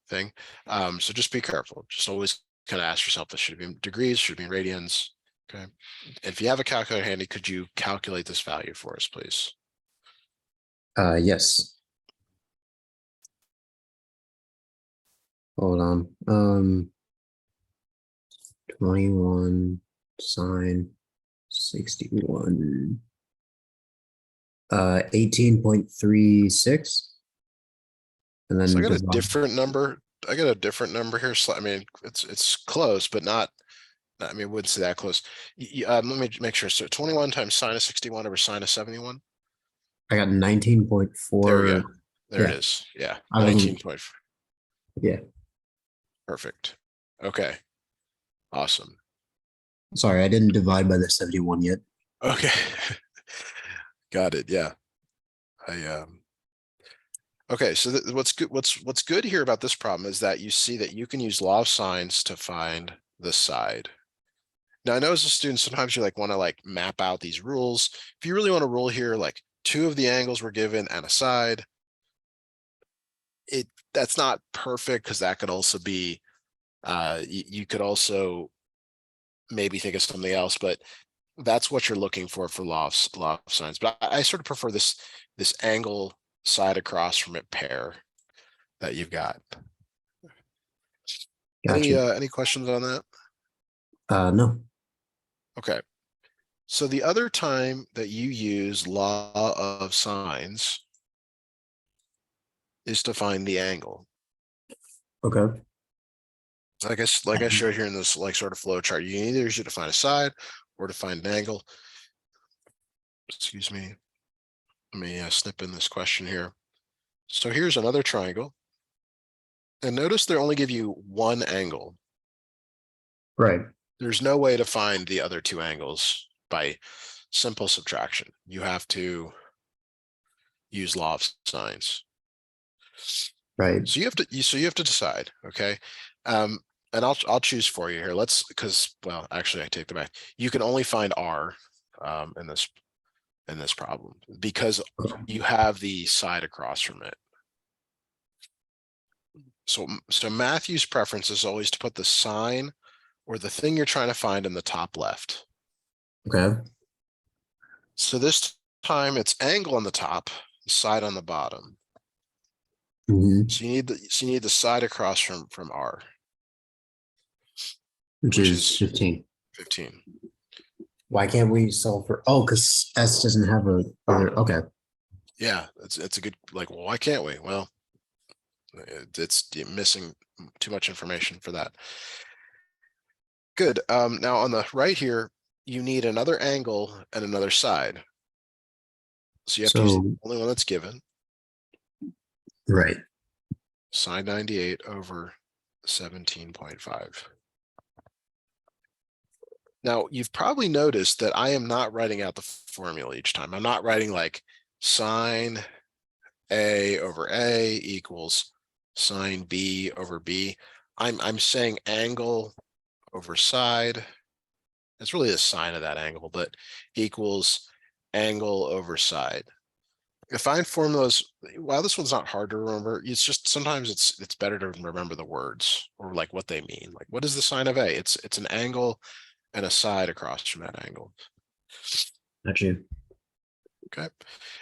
thing. So just be careful. Just always kind of ask yourself, this should be in degrees, should be in radians. Okay. If you have a calculator handy, could you calculate this value for us, please? Yes. Hold on. 21 sine 61. 18.36. And then So I got a different number. I got a different number here. So I mean, it's close, but not. I mean, I wouldn't say that close. Let me make sure. So 21 times sine of 61 over sine of 71. I got There we 19.4. go. There Yeah. it is. Yeah, I wasn't- 19.4. Yeah. Perfect. Okay. Awesome. Sorry, I didn't divide by the 71 yet. Okay. Got it. Yeah. Okay, so what's good here about this problem is that you see that you can use law of sines to find the side. Now I know as a student, sometimes you like want to like map out these rules. If you really want to rule here, like two of the angles were given and a side, that's not perfect because that could also be you could also maybe think of something else, but that's what you're looking for law of sines. But I sort of prefer this angle side across from it pair that you've got. Gotcha. Any questions on that? No. Okay. So the other time that you use law of sines is to find the angle. Okay. Like I showed here in this like sort of flow chart, you can either use it to find a side or to find an angle. Excuse me. Let me snip in this question here. So here's another triangle. And notice they only give you one angle. Right. There's no way to find the other two angles by simple subtraction. You have to use law of sines. Right. So you have to decide, okay? And I'll choose for you here. Well, actually I take that back. You can only find R in this problem because you have the side across from it. So Matthew's preference is always to put the sign or the thing you're trying to find in the top left. Okay. So this time it's angle on the top, side on the bottom. Mm-hmm. So you need the side across from R, Which is 15. 15. Why can't we solve for? Oh, because S doesn't have a other. Okay. Yeah, it's a good like. Well, why can't we? Well, it's missing too much information for that. Good. Now on the right here, you need another angle and another side. So you have to use the only one that's given. Right. Sine 98 over 17.5. Now you've probably noticed that I am not writing out the formula each time. I'm not writing like sine A over A equals sine B over B. I'm saying angle over side. It's really the sine of that angle, but equals angle over side. If I inform those, while this one's not hard to remember, it's just sometimes it's better to remember the words or like what they mean. Like what is the sine of A? It's an angle and a side across from that angle. Got you. Okay.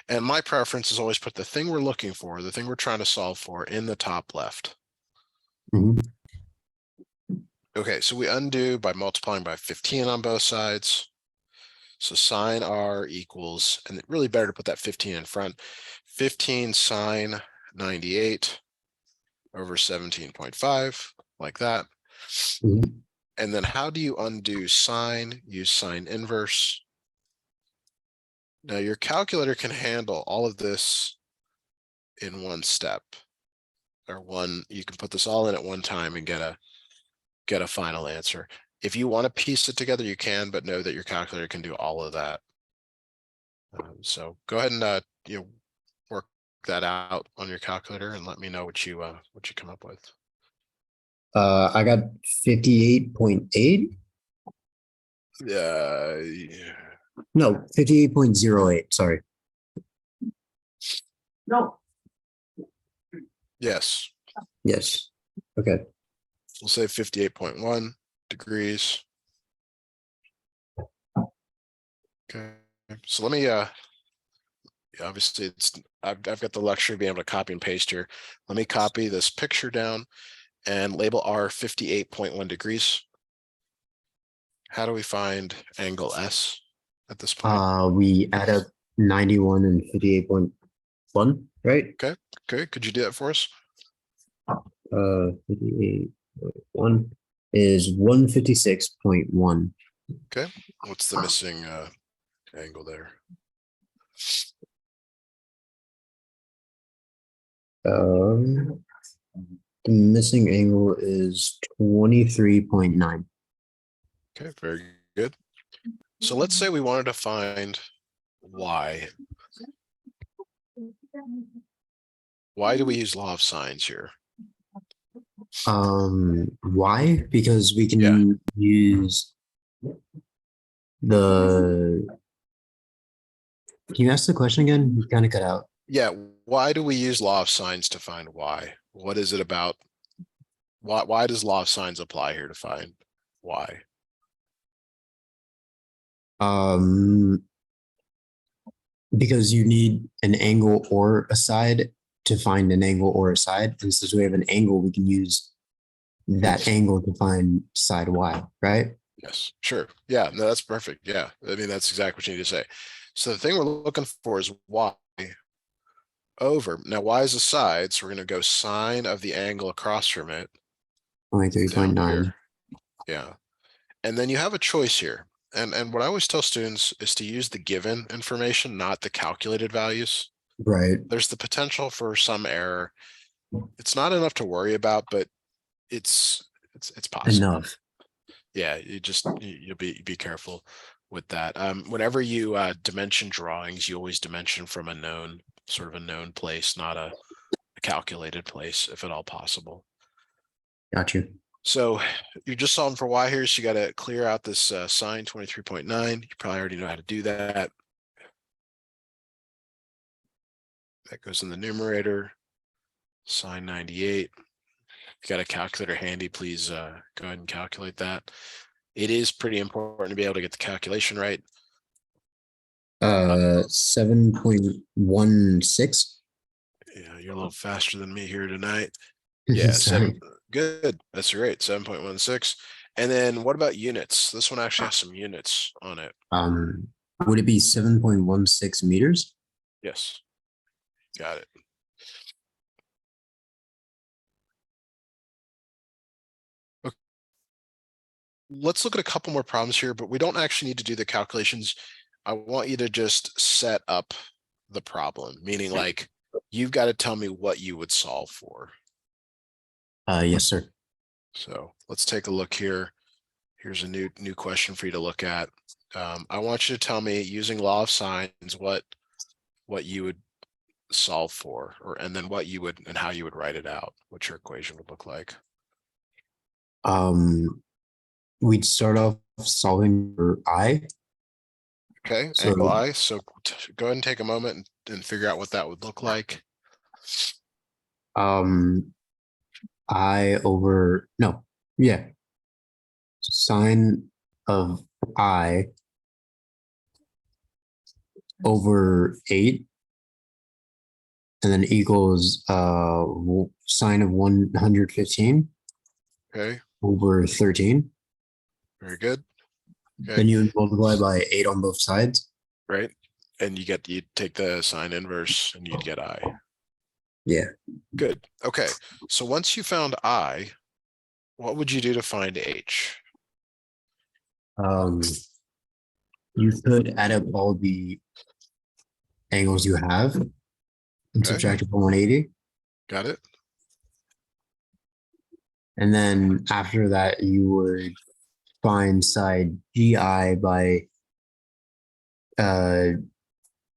And my preference is always put the thing we're looking for, the thing we're trying to solve for in the top left. Mm-hmm. Okay, so we undo by multiplying by 15 on both sides. So sine R equals, and it really better to put that 15 in front, 15 sine 98 over 17.5, like that. Mm-hmm. And then how do you undo sine? Use sine inverse. Now your calculator can handle all of this in one step, or you can put this all in at one time and get a final answer. If you want to piece it together, you can, but know that your calculator can do all of that. So go ahead and work that out on your calculator and let me know what you come up with. I got 58.8. Yeah. No, 58.08. Sorry. No. Yes. Yes. Okay. We'll say 58.1 degrees. Okay, so let me, obviously I've got the luxury of being able to copy and paste here. Let me copy this picture down and label R 58.1 degrees. How do we find angle S at this point? We add up 91 and 58.1, right? Okay, could you do that for us? 58.1 is 156.1. Okay, what's the missing angle there? The missing angle is 23.9. Okay, very good. So let's say we wanted to find y. Why do we use law of sines here? Why? Because we can Yeah. use the. Can you ask the question again? You kind of cut out. Yeah, why do we use law of sines to find y? What is it about? Why does law of sines apply here to find y? Um, because you need an angle or a side to find an angle or a side. And since we have an angle, we can use that angle to find side y, right? Yes, sure. Yeah, no, that's perfect. Yeah, I mean, that's exactly what you need to say. So the thing we're looking for is y over. Now, y is a side, so we're going to go sine of the angle across from it down 23.9. here. Yeah. And then you have a choice here. And what I always tell students is to use the given information, not the calculated values. Right. There's the potential for some error. It's not enough to worry about, but it's possible. Enough. Yeah, you'll be careful with that. Whenever you dimension drawings, you always dimension from a known sort of a known place, not a calculated place, if at all possible. Got you. So you're just solving for y here, so you got to clear out this sine 23.9. You probably already know how to do that. That goes in the numerator. Sine 98. If you got a calculator handy, please go ahead and calculate that. It is pretty important to be able to get the calculation right. 7.16. Yeah, you're a little faster than me here tonight. Yeah, Sorry. good. That's great. 7.16. And then what about units? This one actually has some units on it. Would it be 7.16 meters? Yes, got it. Okay. Let's look at a couple more problems here, but we don't actually need to do the calculations. I want you to just set up the problem, meaning like you've got to tell me what you would solve for. Yes, sir. So let's take a look here. Here's a new question for you to look at. I want you to tell me using law of sines what you would solve for, and then what you would and how you would write it out, what your equation would look like. We'd start off solving for I. Okay, So, angle I. So go ahead and take a moment and figure out what that would look like. I over, no, yeah. Sine of I over 8 and then equals sine of 115 Okay, over 13. very good. Okay, Then you multiply by 8 on both sides. right. And you take the sine inverse and you'd get I. Yeah. Good. Okay, so once you found I, what would you do to find H? You could add up all the angles you have and Okay, subtract it from 180. got it. And then after that, you would find side GI by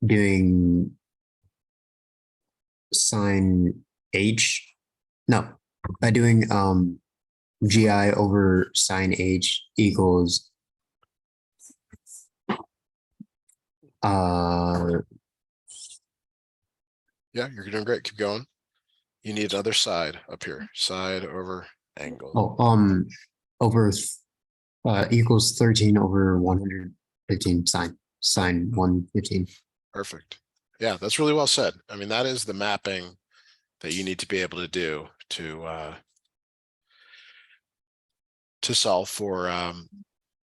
doing sine H. No, by doing GI over sine H equals Yeah, you're doing great. Keep going. You need another side up here, side over angle. Oh, over equals 13 over 115 sine 115. Perfect. Yeah, that's really well said. I mean, that is the mapping that you need to be able to do to solve for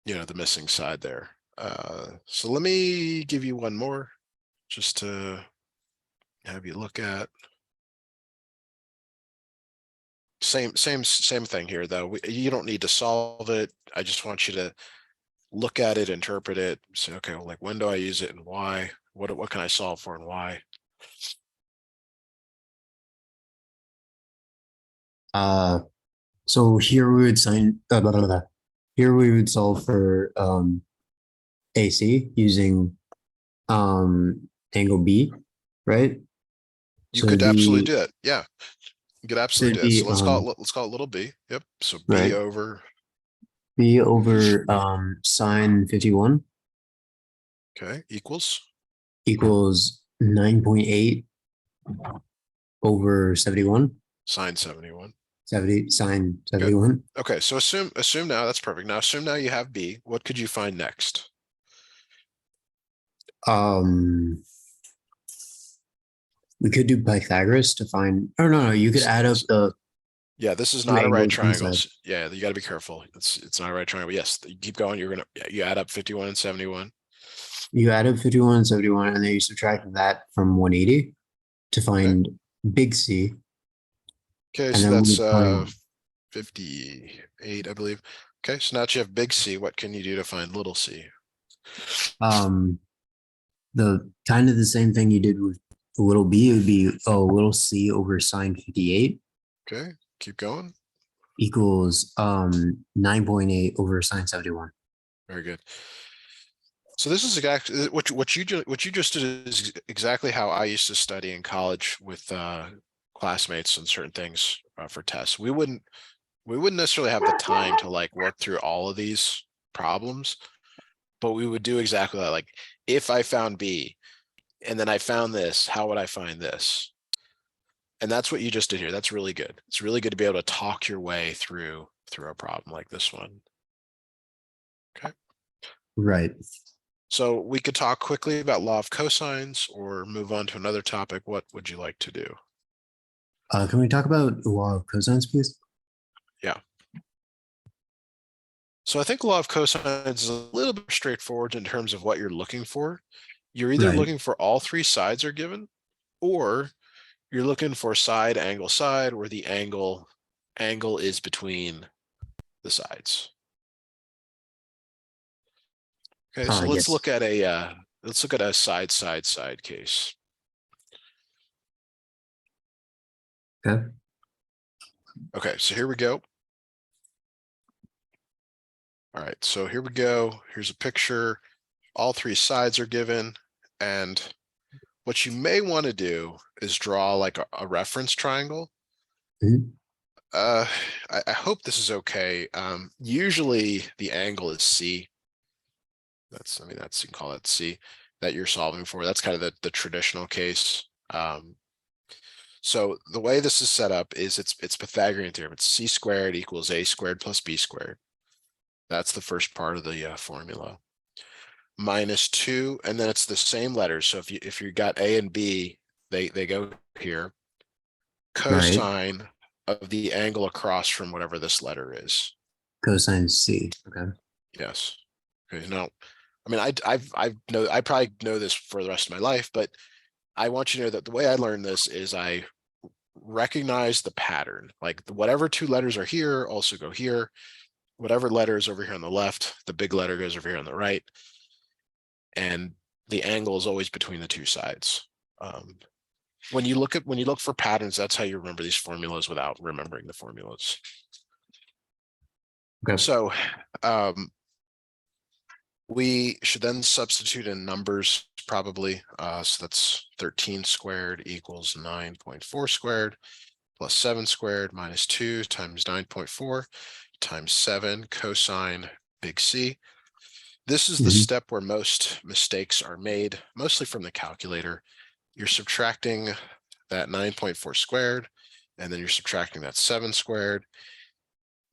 the missing side there. So let me give you one more just to have you look at. Same thing here though. You don't need to solve it. I just want you to look at it, interpret it, say, okay, well, like when do I use it and why? What can I solve for and why? So here we would here we would solve for AC using angle B, right? You So could it'd absolutely be do it. Yeah, you could so absolutely it'd do it. be So let's call it little b. Yep. So b right. over. B over sine 51 Okay, equals equals 9.8 over 71. sine 71. 70 sine Good. 71. Okay, so assume now that's perfect. Now assume now you have b. What could you find next? We could do Pythagoras to find, oh no, you could add up the Yeah, this is two not a right angles triangle. inside. Yeah, you got to be careful. It's not a right triangle. Yes, you keep going. You add up 51 and 71. You added 51 and 71, and then you subtract that from 180 to Okay. find big C. Okay, And so then we that's would find 58, I believe. Okay, so now that you have big C, what can you do to find little c? um, the kind of the same thing you did with little b. It would be little c over sine 58 Okay, keep going. equals 9.8 over sine 71. Very good. So this is exactly what you just did is exactly how I used to study in college with classmates and certain things for tests. We wouldn't necessarily have the time to like work through all of these problems, but we would do exactly that. Like if I found B and then I found this, how would I find this? And that's what you just did here. That's really good. It's really good to be able to talk your way through a problem like this one. Okay. Right. So we could talk quickly about law of cosines or move on to another topic. What would you like to do? Can we talk about the law of cosines, please? Yeah. So I think law of cosines is a little bit straightforward in terms of what you're looking for. You're either Right. looking for all three sides are given, or you're looking for side, where the angle is between the sides. Okay, so let's Yes. look at a side case. Okay. Okay, so here we go. All right, so here we go. Here's a picture. All three sides are given. And what you may want to do is draw like a reference triangle. Mhm. I hope this is okay. Usually the angle is C. You can call it C that you're solving for. That's kind of the traditional case. So the way this is set up is it's Pythagorean theorem. It's C squared equals A squared plus B squared. That's the first part of the formula. Minus 2, and then it's the same letters. So if you got A and B, they go here. Right. Cosine of the angle across from whatever this letter is. Cosine C. Okay. Yes. Okay. Now, I mean, I probably know this for the rest of my life, but I want you to know that the way I learned this is I recognize the pattern. Like whatever two letters are here also go here. Whatever letter is over here on the left, the big letter goes over here on the right. And the angle is always between the two sides. When you look for patterns, that's how you remember these formulas without remembering the formulas. Okay. So we should then substitute in numbers probably. So that's 13 squared equals 9.4 squared plus 7 squared minus 2 times 9.4 times 7 cosine big C. This is the Mhm. step where most mistakes are made, mostly from the calculator. You're subtracting that 9.4 squared and then you're subtracting that 7 squared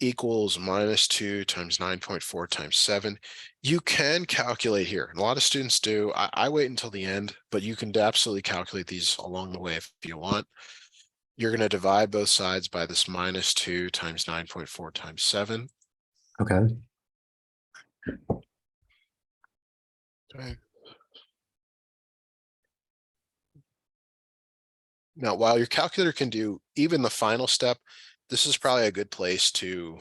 equals -2 times 9.4 times 7. You can calculate here. And a lot of students do. I wait until the end, but you can absolutely calculate these along the way if you want. You're going to divide both sides by this -2 times 9.4 times 7. Okay. Okay. Now, while your calculator can do even the final step, this is probably a good place to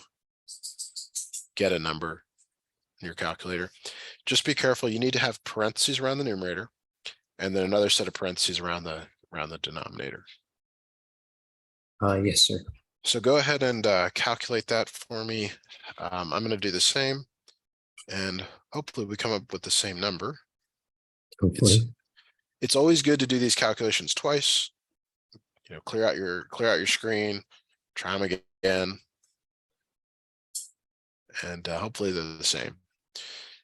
get a number in your calculator. Just be careful. You need to have parentheses around the numerator and then another set of parentheses around the denominator. Yes, sir. So go ahead and calculate that for me. I'm going to do the same, and hopefully we come up with the same number. Hopefully. It's always good to do these calculations twice. You know, clear out your screen, try them again, and hopefully they're the same.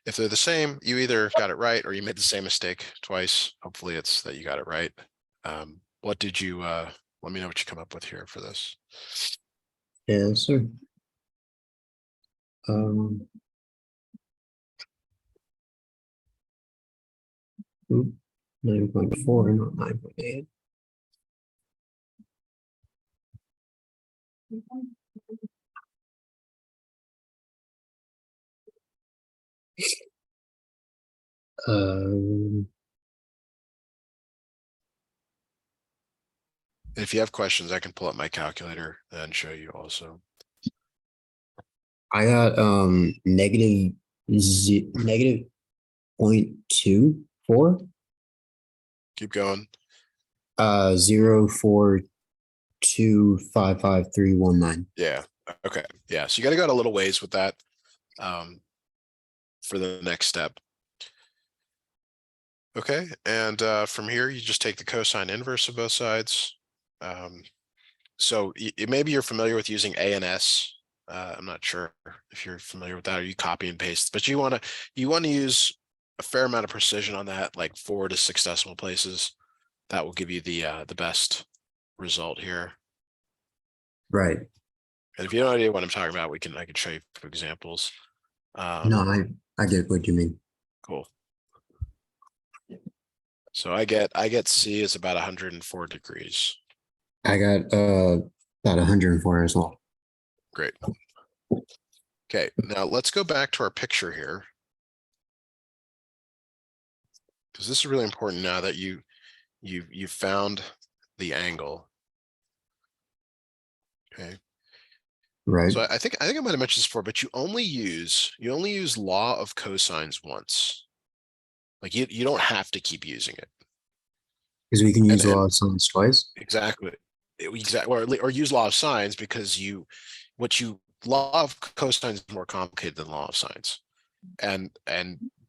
If they're the same, you either got it right or you made the same mistake twice. Hopefully it's that you got it right. What did you let me know what you come up with here for this. Yes, sir. 9.4, not 9.8. If you have questions, I can pull up my calculator and show you also. I got negative 0.24. Keep going. 0.42555319. Yeah. Okay. Yeah. So you got to go out a little ways with that for the next step. Okay. And from here, you just take the cosine inverse of both sides. So maybe you're familiar with using A and S. I'm not sure if you're familiar with that or you copy and paste, but you want to use a fair amount of precision on that, like 4 to 6 decimal places. That will give you the best result here. Right. And if you have no idea what I'm talking about, I can show you examples. No, I get what you mean. Cool. So I get C is about 104 degrees. I got about 104 as well. Great. Okay, now let's go back to our picture here. Because this is really important now that you've found the angle. Okay. Right. So I think I might have mentioned this before, but you only use law of cosines once. Like you don't have to keep using it. Because we can use law of sines twice. Exactly. Or use law of sines because law of cosines is more complicated than law of sines. And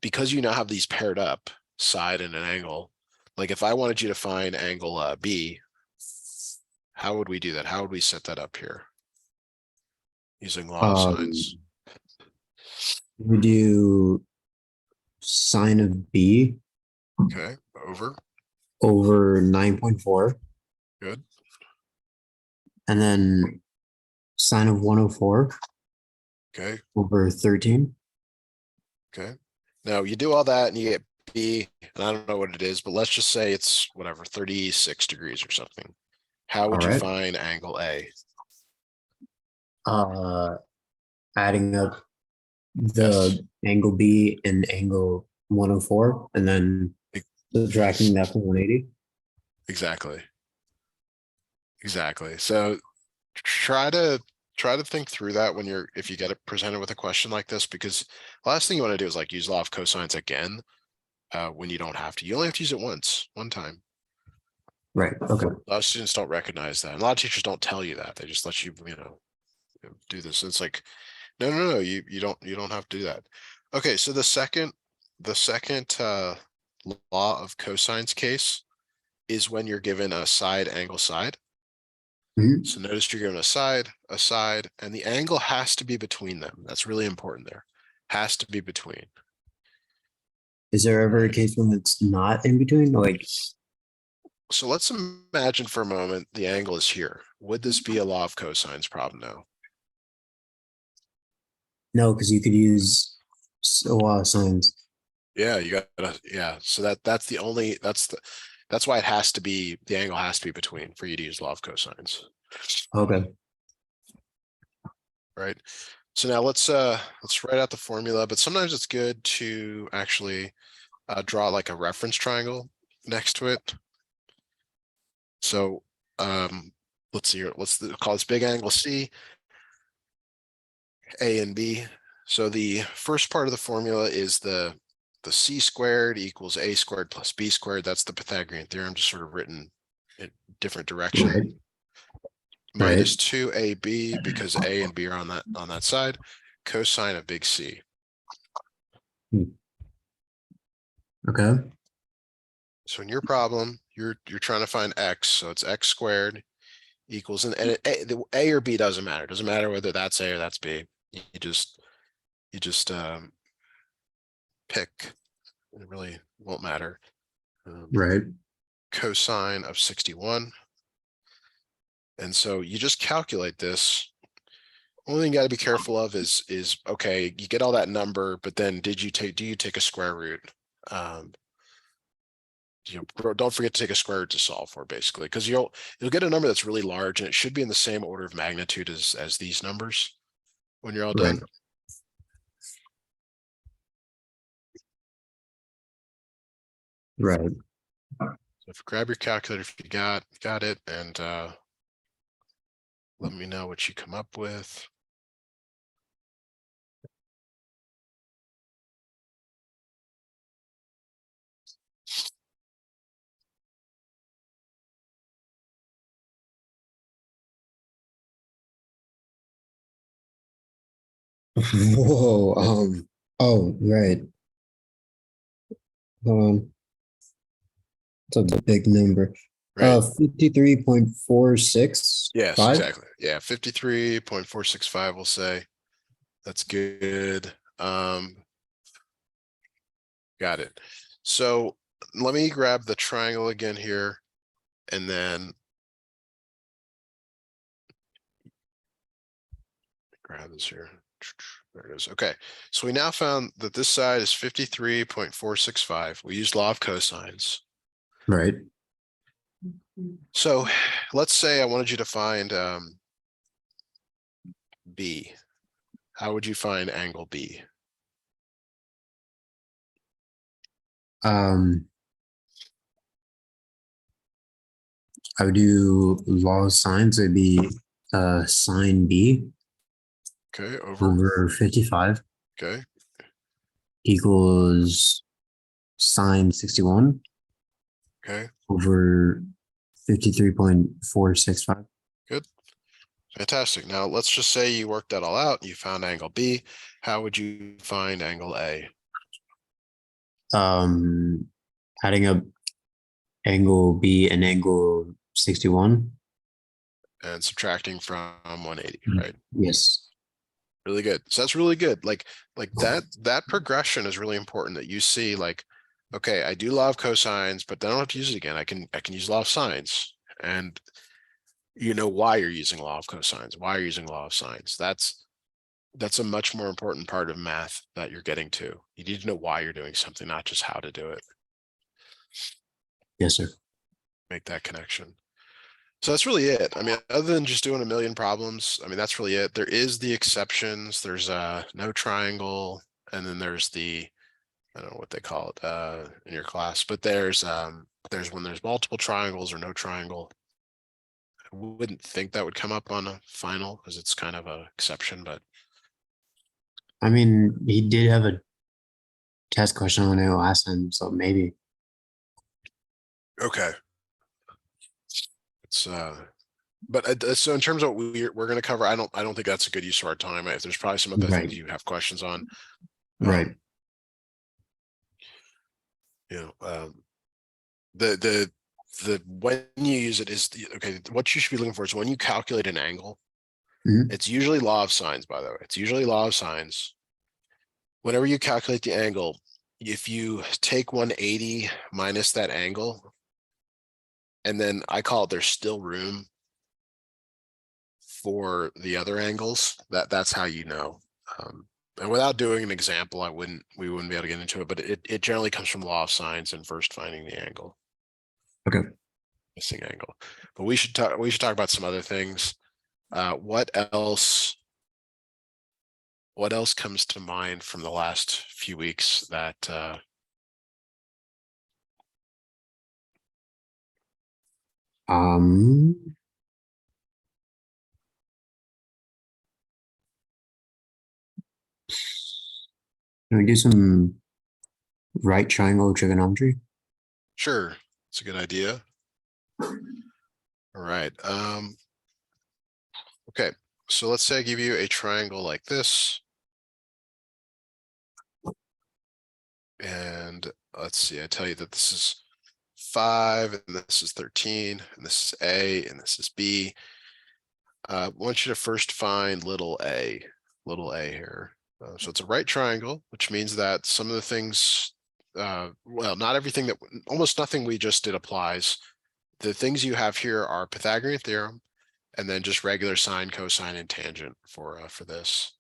because you now have these paired up, side and an angle, like if I wanted you to find angle B, how would we do that? How would we set that up here? Using law of sines. We do sine of B. Okay, over 9.4. Good. And then sine of 104. Okay. Over 13. Okay. Now you do all that and you get B, and I don't know what it is, but let's just say it's whatever, 36 degrees or something. How would you find angle A? Adding up the angle B and angle 104 and then subtracting that from 180. Exactly. So try to think through that if you get it presented with a question like this, because the last thing you want to do is like use law of cosines again when you don't have to. You only have to use it one time. Right. Okay. A lot of students don't recognize that. And a lot of teachers don't tell you that. They just let you, do this. It's like, no, you don't have to do that. Okay, so the second law of cosines case is when you're given a side angle side. So notice you're given a side, and the angle has to be between them. That's really important there. Has to be between. Is there ever a case when it's not in between? Like So let's imagine for a moment the angle is here. Would this be a law of cosines problem now? No, because you could use a lot of signs. Yeah, you gotta, yeah. So that's the only, that's why it has to be, the angle has to be between for you to use law of cosines, Okay. right? So now let's write out the formula, but sometimes it's good to actually draw like a reference triangle next to it. So let's see here, call this big angle C, A and B. So the first part of the formula is the C squared equals A squared plus B squared. That's the Pythagorean theorem, just sort of written in different direction. Right. Minus 2AB because A and B are on that side. Cosine of big C. Okay. So in your problem, you're trying to find X, so it's X squared equals, and the A or B doesn't matter. It doesn't matter whether that's A or that's B. You just pick. It really won't matter. Right. Cosine of 61. And so you just calculate this. Only thing you got to be careful of is okay, you get all that number, but then do you take a square root? Don't forget to take a square root to solve for, basically, because you'll get a number that's really large and it should be in the same order of magnitude as these numbers when you're all Right. done. Right. So if you grab your calculator, if you got it, and let me know what you come up with. Whoa. Oh, right. It's a big number. Right. 53.465. Yes, exactly. Yeah, 53.465, we'll say. That's good. Got it. So let me grab the triangle again here, and then grab this here. There it is. Okay, so we now found that this side is 53.465. We used law of cosines. Right. So let's say I wanted you to find B. How would you find angle B? I would do law of sines. It'd be sine B Okay, over 55 okay, equals sine 61 okay, over 53.465. good. Fantastic. Now let's just say you worked that all out, you found angle B. How would you find angle A? Adding up angle B and angle 61. And subtracting from 180, right? Yes. Really good. So that's really good. Like that progression is really important, that you see like, okay, I do law of cosines, but then I don't have to use it again. I can use law of sines, and you know why you're using law of cosines, why you're using law of sines. That's a much more important part of math that you're getting to. You need to know why you're doing something, not just how to do it. Yes, sir. Make that connection. So that's really it. I mean, other than just doing a million problems, I mean, that's really it. There is the exceptions. There's no triangle, and then there's the, I don't know what they call it in your class, but there's when there's multiple triangles or no triangle. I wouldn't think that would come up on a final because it's kind of a exception, but I mean, he did have a test question on it last time, so maybe. okay. It's but so in terms of what we're going to cover, I don't think that's a good use of our time. If there's probably some other Right. things you have questions on, Right. The when you use it is okay. What you should be looking for is when you calculate an angle. Mhm. It's usually law of sines, by the way. It's usually law of sines. Whenever you calculate the angle, if you take 180 minus that angle, And then I call it there's still room for the other angles. That's how you know. And without doing an example, we wouldn't be able to get into it, but it generally comes from law of sines and first finding the angle. Okay. Missing angle. But we should talk about some other things. What else comes to mind from the last few weeks that Can we do some right triangle trigonometry? sure, it's a good idea. All right. Okay, so let's say I give you a triangle like this. And let's see, I tell you that this is 5 and this is 13 and this is A and this is B. I want you to first find little a here. So it's a right triangle, which means that some of the things, well, not everything almost nothing we just did applies. The things you have here are Pythagorean theorem, and then just regular sine, cosine, and tangent for this.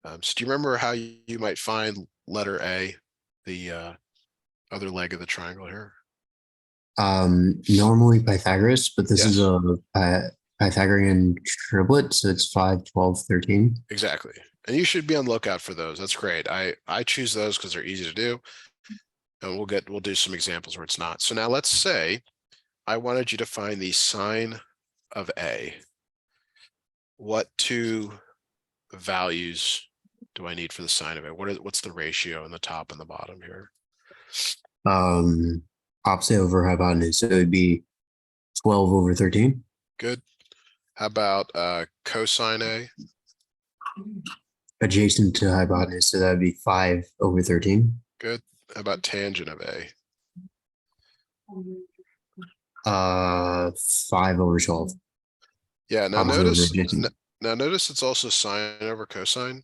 So do you remember how you might find letter A, the other leg of the triangle here? Normally Pythagoras, but this is Yes. a Pythagorean triplet, so it's 5, 12, 13. Exactly. And you should be on the lookout for those. That's great. I choose those because they're easy to do. And we'll do some examples where it's not. So now let's say I wanted you to find the sine of A. What two values do I need for the sine of A? What's the ratio in the top and the bottom here? Opposite over hypotenuse, so it would be 12 over 13. Good. How about cosine A? Adjacent to hypotenuse, so that would be 5 over 13. Good. How about tangent of A? 5 over 12. Yeah, now Opposite over notice adjacent. now notice it's also sine over cosine.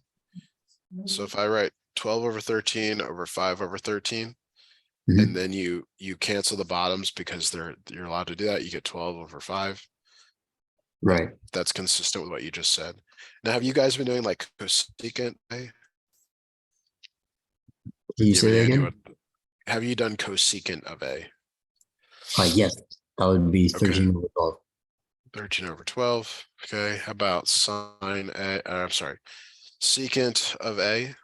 So if I write 12 over 13 over 5 over 13, Mhm. and then you cancel the bottoms because you're allowed to do that, you get 12 over 5. Right. That's consistent with what you just said. Now, have you guys been doing like cosecant A? Can you Do you have say any that idea again? what? Have you done cosecant of A? Yes, that would be Okay, 13 over 12. 13 over 12. Okay, how about sine A? I'm sorry, secant of A?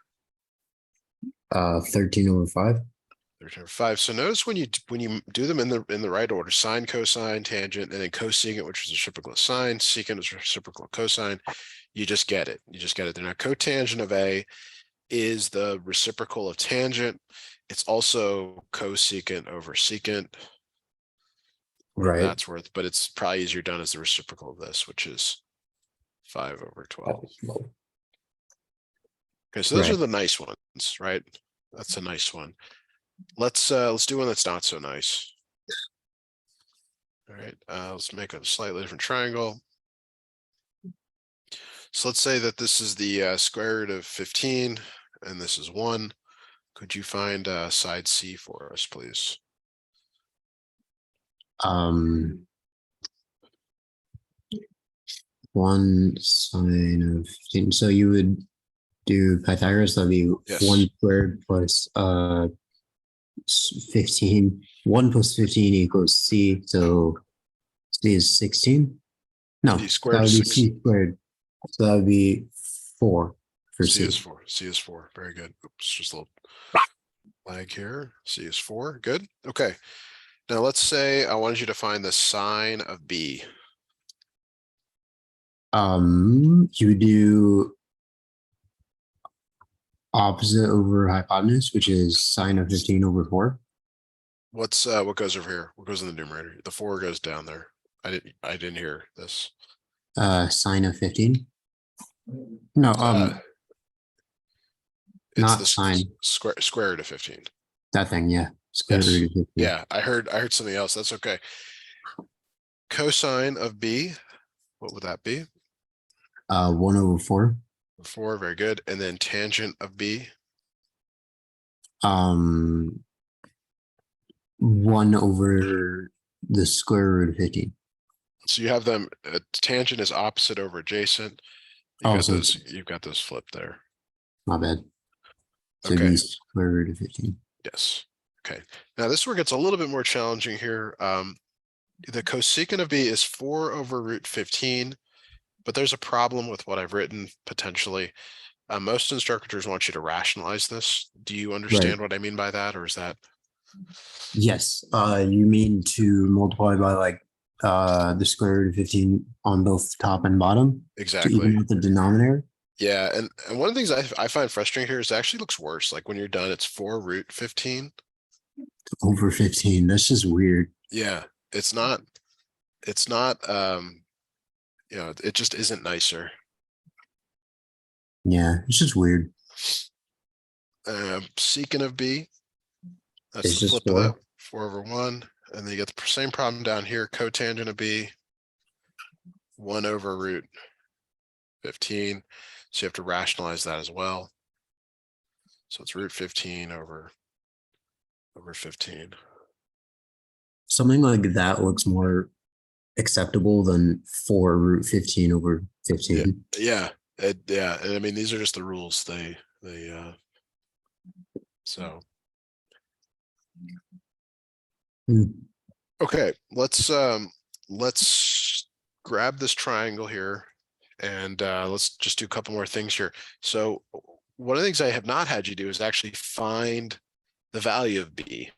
13 over 5. 13 over 5. So notice when you do them in the right order, sine, cosine, tangent, and then cosecant, which is reciprocal of sine, secant is reciprocal of cosine, you just get it. You just get it. They're now cotangent of A is the reciprocal of tangent. It's also cosecant over secant, whatever Right. that's worth, but it's probably easier done as the reciprocal of this, which is 5 over 12. Okay, so those are Right. the nice ones, right? That's a nice one. Let's do one that's not so nice. All right, let's make a slightly different triangle. So let's say that this is the square root of 15, and this is 1. Could you find side C for us, please? One sine of 15. So you would do Pythagoras, that'd be Yes. 1 squared plus 15. 1 plus 15 equals C. So C is 16. No, C that squared would is be 6. C squared. So that would be 4 for C is C. 4. C is 4. Very good. Oops, just a little lag here. C is 4. Good. Okay. Now let's say I wanted you to find the sine of B. You do opposite over hypotenuse, which is sine of 15 over 4. What goes over here? What goes in the numerator? The 4 goes down there. I didn't hear this. Sine of 15. No, It's not the sine. square root of 15. That thing, yeah. Square Yes. root of 15. Yeah, I heard something else. That's okay. Cosine of B, what would that be? 1 over 4. 4, very good. And then tangent of B. 1 over The square root of 15. So you have them, tangent is opposite over adjacent. Oh, so it's You've got those flipped there. my bad. So it'd Okay, be square root of 15. yes. Okay, now this one gets a little bit more challenging here. The cosecant of b is 4 over root 15, but there's a problem with what I've written potentially. Most instructors want you to rationalize this. Do you understand what I mean by that, or is that? Yes. You mean to multiply by like the square root of 15 on both top and bottom to Exactly. even out the denominator? Yeah, and one of the things I find frustrating here is it actually looks worse. Like when you're done, it's 4 root 15. Over 15. That's just weird. Yeah, it's not, it just isn't nicer. Yeah, it's just weird. Secant of b, that's It's the just flip of that, 4. 4 over 1. And then you get the same problem down here, cotangent of b, 1 over root 15. So you have to rationalize that as well. So it's root 15 over 15. Something like that looks more acceptable than 4 root 15 over 15. Yeah. Yeah. And I mean, these are just the rules. So. Okay, let's grab this triangle here and let's just do a couple more things here. So one of the things I have not had you do is actually find the value of b.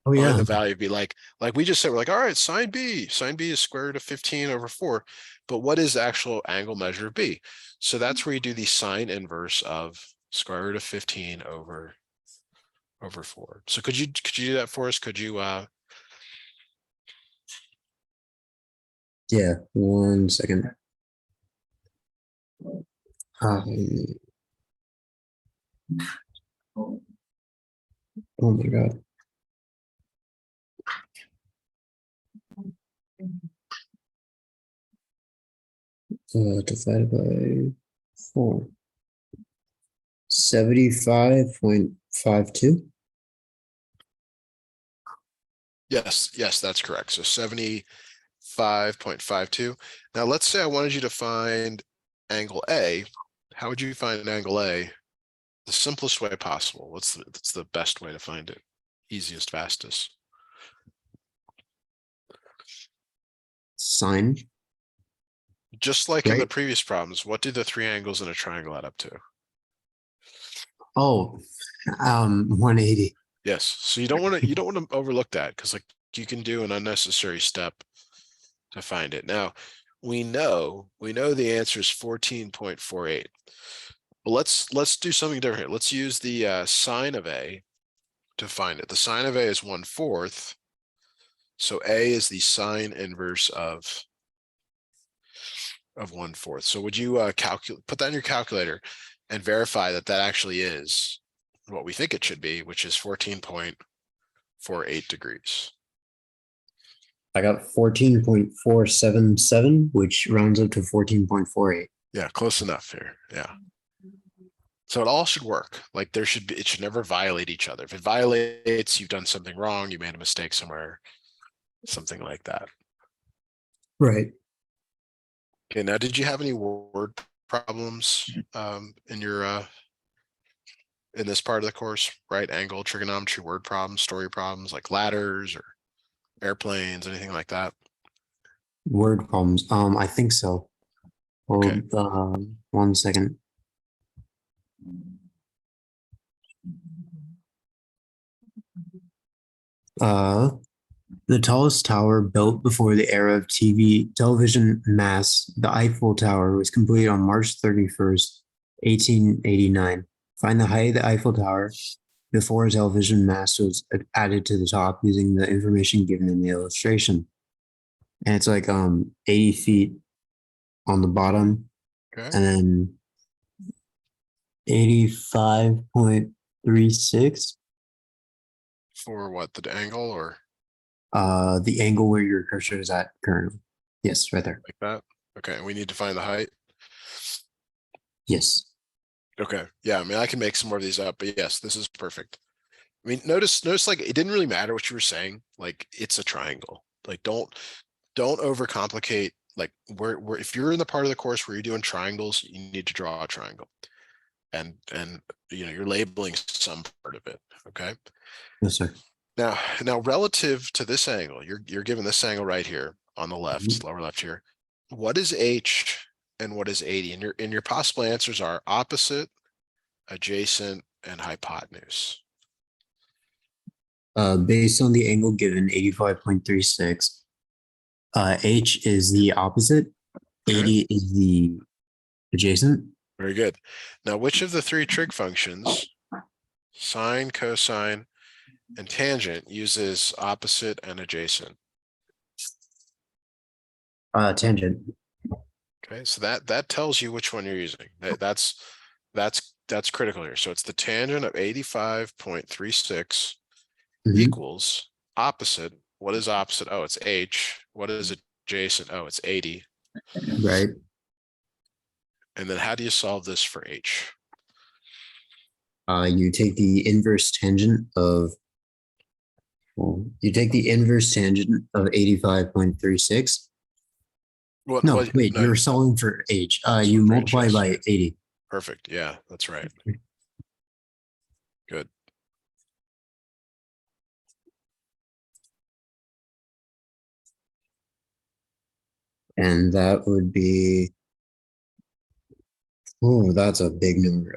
Oh yeah. Find the value of b. Like we just said, we're like, all right, sine b is square root of 15 over 4. But what is the actual angle measure of b? So that's where you do the sine inverse of square root of 15 over 4. So could you do that for us? Could you Yeah, 1 second. Oh my god. Divided by 4. 75.52. Yes, that's correct. So 75.52. Now let's say I wanted you to find angle A. How would you find angle A? The simplest way possible. What's the best way to find it? Easiest, fastest. Sine. Just like in the Right. previous problems, what do the three angles in a triangle add up to? Oh, 180. Yes. So you don't want to overlook that, because like you can do an unnecessary step to find it. Now we know the answer is 14.48. Well, let's do something different. Let's use the sine of A to find it. The sine of A is 1/4. So A is the sine inverse of 1/4. So would you put that in your calculator and verify that that actually is what we think it should be, which is 14.48 degrees. I got 14.477, which rounds up to 14.48. Yeah, close enough here. Yeah. So it all should work. Like it should never violate each other. If it violates, you've done something wrong, you made a mistake somewhere, something like that. Right. Okay, now did you have any word problems in your in this part of the course? Right angle, trigonometry, word problems, story problems, like ladders or airplanes, anything like that? Word problems. I think so. Okay. Hold 1 second. The tallest tower built before the era of television mass, the Eiffel Tower, was completed on March 31st, 1889. Find the height of the Eiffel Tower before a television mast was added to the top using the information given in the illustration. And it's like 80 feet on the bottom, Okay. and then 85.36. For what, the angle or The angle where your cursor is at currently. Yes, right there. like that? Okay, we need to find the height. Yes. Okay, yeah, I mean, I can make some more of these up, but yes, this is perfect. I mean, notice like it didn't really matter what you were saying. Like it's a triangle. Like don't overcomplicate. Like where if you're in the part of the course where you're doing triangles, you need to draw a triangle. And you're labeling some part of it. Okay. Yes, sir. Now relative to this angle, you're given this angle right here on the left, Mhm. lower left here. What is H and what is 80? And your possible answers are opposite, adjacent, and hypotenuse. Based on the angle given, 85.36, H is the opposite, Okay. 80 is the adjacent. Very good. Now, which of the three trig functions, sine, cosine, and tangent, uses opposite and adjacent? Tangent. Okay, so that tells you which one you're using. That's critical here. So it's the tangent of 85.36 Mhm. equals opposite. What is opposite? Oh, it's H. What is adjacent? Oh, it's 80. Right. And then how do you solve this for H? You take the inverse tangent of, well, you take the inverse tangent of 85.36. No, wait, No, you're solving for H. You solve for H, multiply yes. by 80. Perfect. Yeah, that's right. Good. And that would be, oh, that's a big number.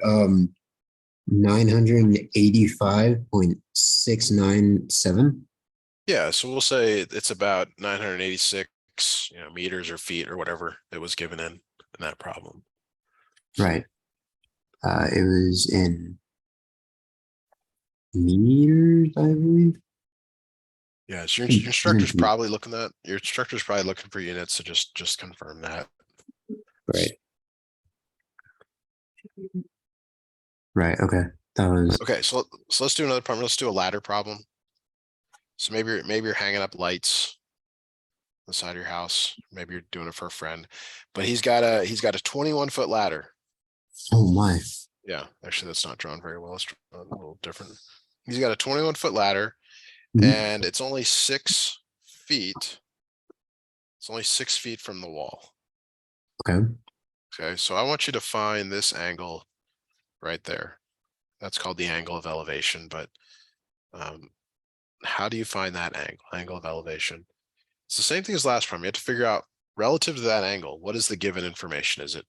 985.697. Yeah, so we'll say it's about 986, meters or feet or whatever it was given in that problem. Right. It was in meters, I believe. Yeah, so your In instructor's feet. probably looking for units, so just confirm that. Right. Right. Okay. That was Okay, so let's do another problem. Let's do a ladder problem. So maybe you're hanging up lights on the side of your house. Maybe you're doing it for a friend, but he's got a 21-foot ladder. oh my. Yeah, actually that's not drawn very well. It's drawn a little different. He's got a 21-foot ladder Mhm. and it's only 6 feet. It's only 6 feet from the wall. Okay. Okay, so I want you to find this angle right there. That's called the angle of elevation, but how do you find that angle of elevation? It's the same thing as last problem. You have to figure out relative to that angle, what is the given information? Is it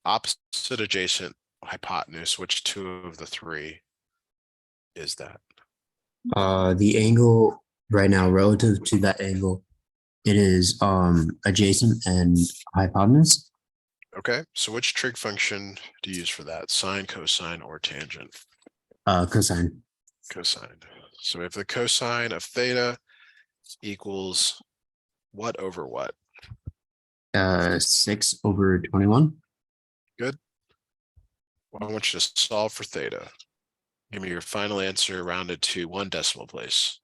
opposite, adjacent, hypotenuse? Which two of the three is that? The angle right now relative to that angle, it is adjacent and hypotenuse. Okay, so which trig function do you use for that? Sine, cosine, or tangent? Cosine. Cosine. So if the cosine of theta equals what over what? 6/21. Good. Well, I want you to solve for theta. Give me your final answer rounded to 1 decimal place.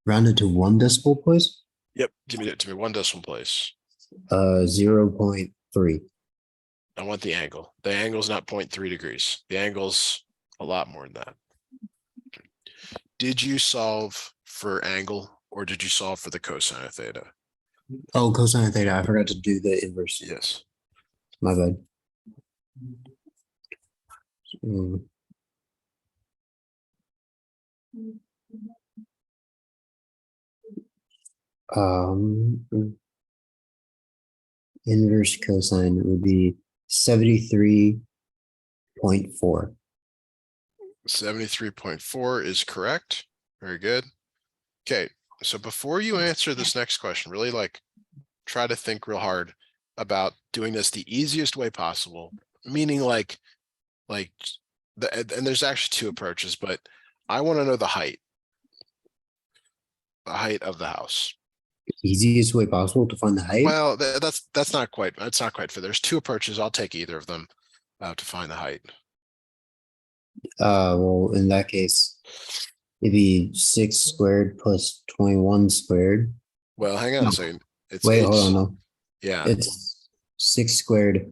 Rounded to 1 decimal place. Yep, give me 1 decimal place. 0.3. I want the angle. The angle's not 0.3 degrees. The angle's a lot more than that. Did you solve for angle or did you solve for the cosine of theta? Oh, cosine of theta. I forgot to do the inverse. Yes. My bad. Mm. Um, Inverse cosine would be 73.4. 73.4 is correct. Very good. Okay, so before you answer this next question, really try to think real hard about doing this the easiest way possible, meaning and there's actually 2 approaches, but I want to know the height of the house. Easiest way possible to find the height. Well, that's not quite fair. There's 2 approaches. I'll take either of them to find the height. Well, in that case, it'd be 6 squared plus 21 squared. Well, hang on No. a second. Wait, hold on. No, Yeah. it's 6 squared,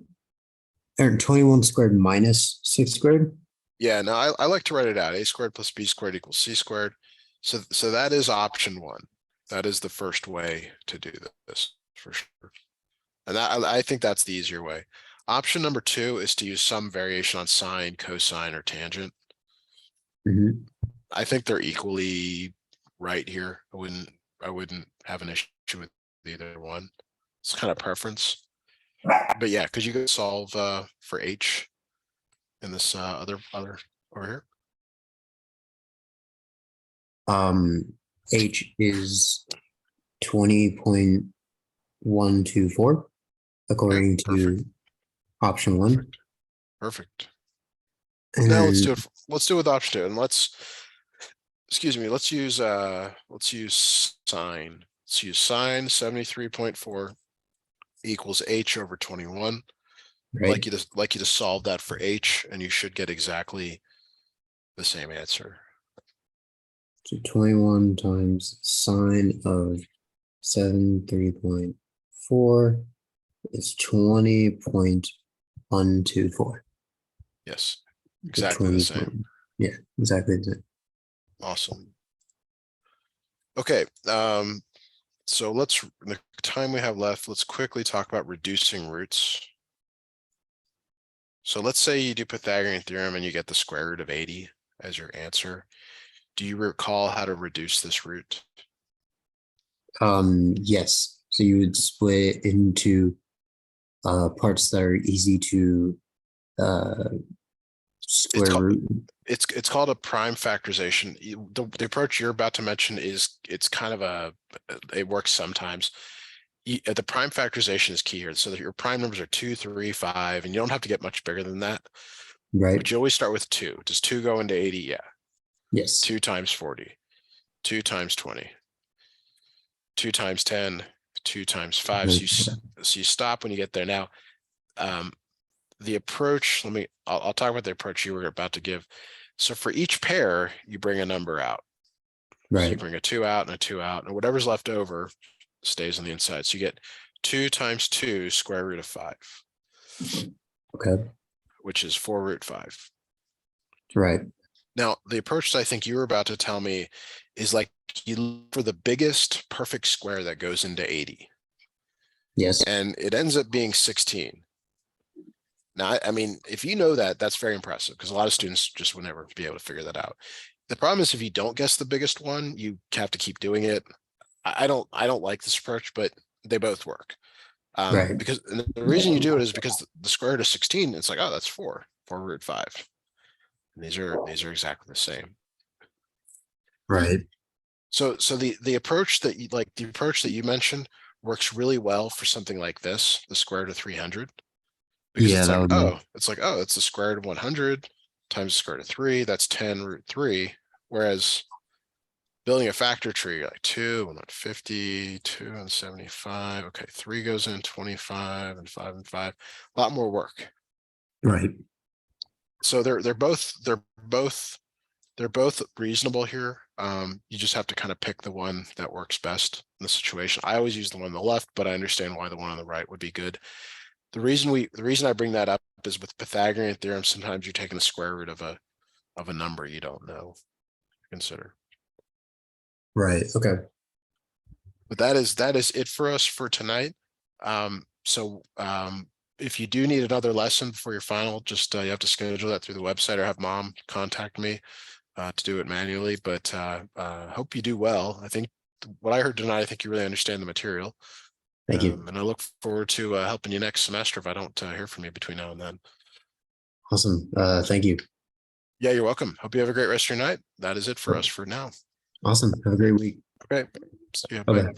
or 21 squared minus 6 squared. Yeah, no, I like to write it out. A squared plus B squared equals C squared. So that is option one. That is the first way to do this for sure. And I think that's the easier way. Option number two is to use some variation on sine, cosine, or tangent. Mhm. I think they're equally right here. I wouldn't have an issue with either one. It's kind of preference. But yeah, because you could solve for H in this other over here. H is 20.124 according Perfect. to option one. Perfect. And Now then let's do it with option two, and excuse me, let's use sine. Let's use sine 73.4 equals H over 21. right, Like you to solve that for H, and you should get exactly the same answer. so 21 times sine of 73.4 is 20.124. Yes, exactly the same. Yeah, exactly the same. Awesome. Okay, so the time we have left, let's quickly talk about reducing roots. So let's say you do Pythagorean theorem and you get the square root of 80 as your answer. Do you recall how to reduce this root? Yes. So you would split it into parts that are easy to square root. It's called a prime factorization. The approach you're about to mention it's kind of it works sometimes. The prime factorization is key here. So that your prime numbers are 2, 3, 5, and you don't have to get much bigger than that. Right. But you always start with 2. Does 2 go into 80? Yeah. Yes. 2 times 40, 2 times 20, 2 times 10, 2 times 5. So you stop when you get there. Now, the approach, I'll talk about the approach you were about to give. So for each pair, you bring a number out. So you Right. bring a 2 out and a 2 out, and whatever's left over stays on the inside. So you get 2 times 2 square root of 5, Okay. which is 4 root 5. Right. Now, the approach that I think you were about to tell me is like you look for the biggest perfect square that goes into 80. Yes. And it ends up being 16. Now, I mean, if you know that, that's very impressive because a lot of students just would never be able to figure that out. The problem is if you don't guess the biggest one, you have to keep doing it. I don't like this approach, but they both work. Right. Because the reason you do it is because the square root of 16, it's like, oh, that's 4 root 5. And these are exactly the same. Right. So the approach that you mentioned works really well for something like this, the square root of 300. Because Yeah, that would be. it's the square root of 100 times the square root of 3, that's 10 root 3. Whereas building a factor tree, like 2 and 150, 2 and 75. Okay, 3 goes in 25 and 5 and 5. A lot more work. Right. So they're both reasonable here. You just have to kind of pick the one that works best in the situation. I always use the one on the left, but I understand why the one on the right would be good. The reason I bring that up is with Pythagorean theorem, sometimes you're taking the square root of a number you don't know. Consider. Right. Okay. But that is it for us for tonight. If you do need another lesson for your final, just you have to schedule that through the website or have mom contact me to do it manually. But hope you do well. I think what I heard tonight, I think you really understand the material. Thank you. And I look forward to helping you next semester if I don't hear from you between now and then. Awesome. Thank you. Yeah, you're welcome. Hope you have a great rest of your night. That is it for us for now. Awesome. Have a great week. Okay. See ya. Bye Bye. bye.